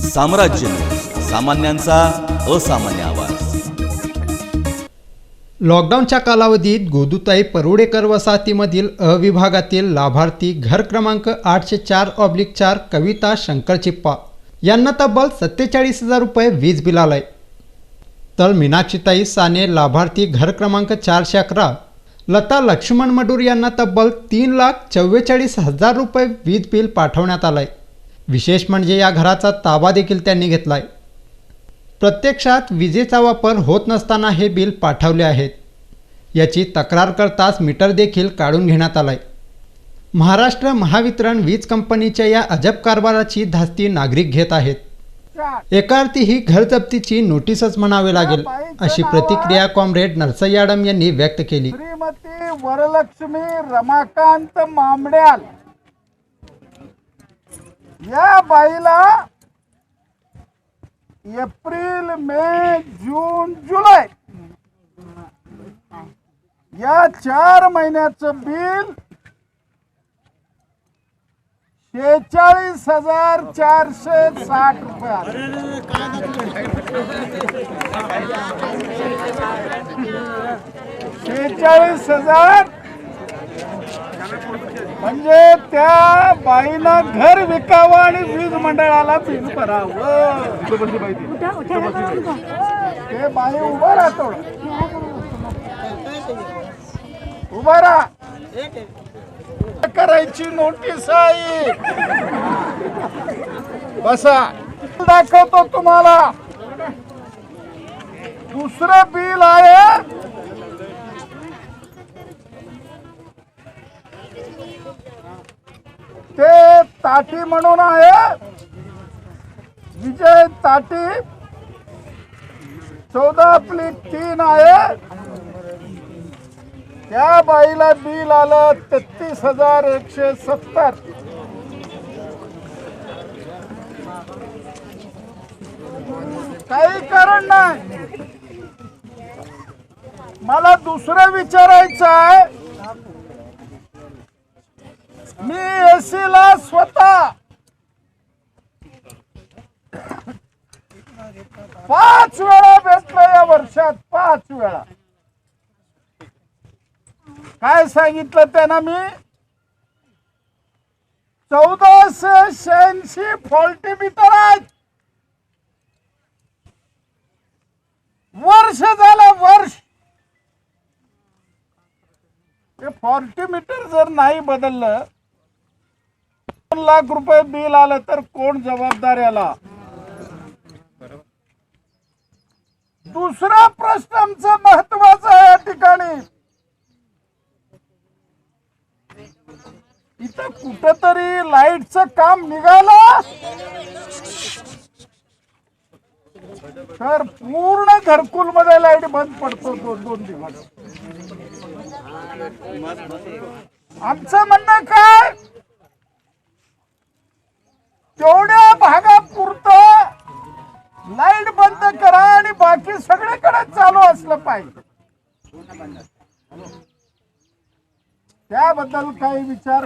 साम्राज्य न्यूज, सामान्यांचा असामान्य आवाज। लॉकडाऊनच्या कालावधीत गोदुताई परुडेकर वसाहतीमधील अ विभागातील लाभार्थी घर क्रमांक 804/4 कविता शंकरचिप्पा यांना तब्बल 47,000 रुपये वीज बिल आलंय। तर मीनाक्षीताई साने लाभार्थी घर क्रमांक 411 लता लक्ष्मण मडूर यांना तब्बल 3,44,000 रुपये वीज बिल पाठवण्यात आलंय। विशेष म्हणजे या घराचा ताबा देखील त्यांनी घेतलाय। प्रत्यक्षात विजेचा वापर होत नसताना हे बिल पाठवले आहेत याची तक्रार करताच मीटर देखील काढून घेण्यात आलाय। महाराष्ट्र महावितरण वीज कंपनीच्या या अजब कारभाराची धास्ती नागरिक घेत आहेत। एका अर्थी ही घर जप्तीची नोटीसच म्हणावे लागेल अशी प्रतिक्रिया कॉम्रेड नरसय्याडम यांनी व्यक्त केली। श्रीमती वरलक्ष्मी रमाकांत मामड्याल या बाईला एप्रिल मे जून जुलै या 4 महिन्याचं बिल 46,460 रुपये आले। 46,000 म्हणजे त्या बाईनं घर विकावं आणि वीज मंडळाला बिल भरावं। ते बाई उभा राहतो, उभा राहा करायची नोटीस आहे। बसा, दाखवतो तुम्हाला। दुसरं बिल आहे ते ताटी म्हणून आहे, विजय ताटी 14/3 आहे। त्या बाईला बिल आलं 33,170। काही कारण नाही। मला दुसरं विचारायचं आहे, मी एसीला स्वतः 5 वेळा भेटलो या वर्षात, 5 वेळा। काय सांगितलं त्यांना मी? 1486 फॉल्टी मीटर आहेत। वर्ष झालं, वर्ष। ते फॉल्टी मीटर जर नाही बदललं, 2 लाख रुपये बिल आलं तर कोण जबाबदार याला? दुसरा प्रश्न आमचा महत्वाचा आहे या ठिकाणी। इथं कुठंतरी लाईटचं काम निघालं तर पूर्ण घरकुल मध्ये लाईट बंद पडतो 2-2 दिवस। आमचं म्हणणं काय, तेवढ्या भागापुरतं लाईट बंद करा आणि बाकी सगळीकडे चालू असलं पाहिजे। त्याबद्दल काही विचार